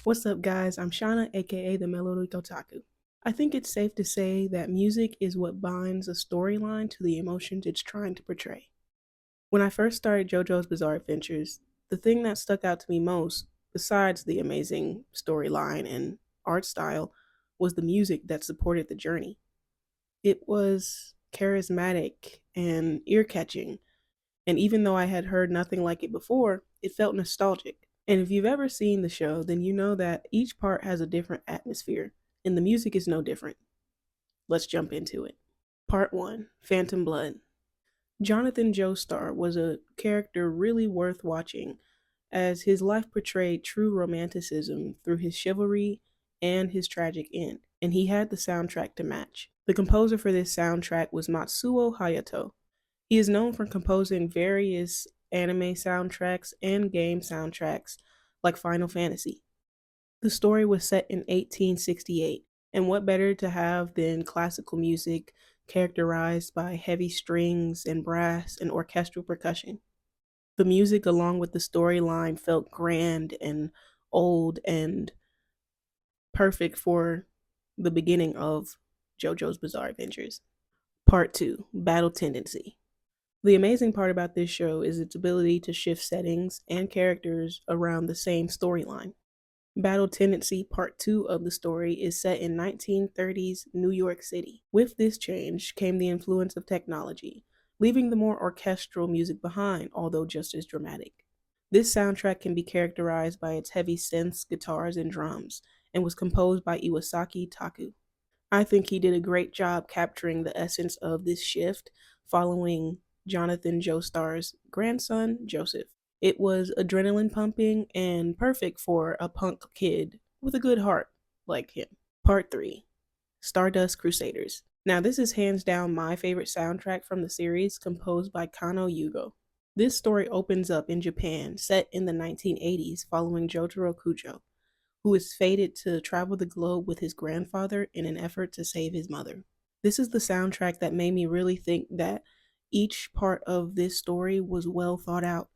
What's up, guys? I'm Shauna, aka the Melody Otaku. I think it's safe to say that music is what binds a storyline to the emotions it's trying to portray. When I first started JoJo's Bizarre Adventures, the thing that stuck out to me most, besides the amazing storyline and art style, was the music that supported the journey. It was charismatic and ear catching, and even though I had heard nothing like it before, it felt nostalgic. And if you've ever seen the show, then you know that each part has a different atmosphere, and the music is no different. Let's jump into it. Part 1, Phantom Blood. Jonathan Joestar was a character really worth watching, as his life portrayed true romanticism through his chivalry and his tragic end, and he had the soundtrack to match. The composer for this soundtrack was Matsuo Hayato. He is known for composing various anime soundtracks and game soundtracks like Final Fantasy. The story was set in 1868, and what better to have than classical music characterized by heavy strings and brass and orchestral percussion. The music, along with the storyline, felt grand and old and perfect for the beginning of JoJo's Bizarre Adventures. Part 2, Battle Tendency. The amazing part about this show is its ability to shift settings and characters around the same storyline. Battle Tendency Part 2 of the story is set in 1930s New York City. With this change came the influence of technology, leaving the more orchestral music behind, although just as dramatic. This soundtrack can be characterized by its heavy synths, guitars, and drums, and was composed by Iwasaki Taku. I think he did a great job capturing the essence of this shift following Jonathan Joestar's grandson, Joseph. It was adrenaline pumping and perfect for a punk kid with a good heart like him. Part 3, Stardust Crusaders. Now, this is hands down my favorite soundtrack from the series, composed by Kano Yugo. This story opens up in Japan, set in the 1980s, following Jotaro Kujo, who is fated to travel the globe with his grandfather in an effort to save his mother. This is the soundtrack that made me really think that each part of this story was well thought out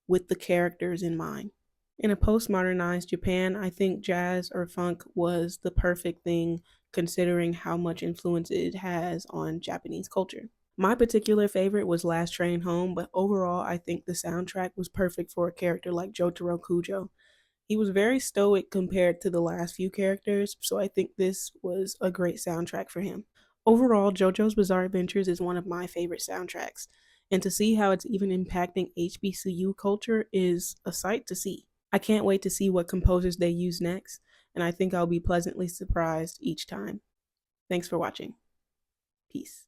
with the characters in mind. In a postmodernized Japan, I think jazz or funk was the perfect thing considering how much influence it has on Japanese culture. My particular favorite was Last Train Home, but overall, I think the soundtrack was perfect for a character like Jotaro Kujo. He was very stoic compared to the last few characters, so I think this was a great soundtrack for him. Overall, JoJo's Bizarre Adventures is one of my favorite soundtracks, and to see how it's even impacting HBCU culture is a sight to see. I can't wait to see what composers they use next, and I think I'll be pleasantly surprised each time. Thanks for watching. Peace.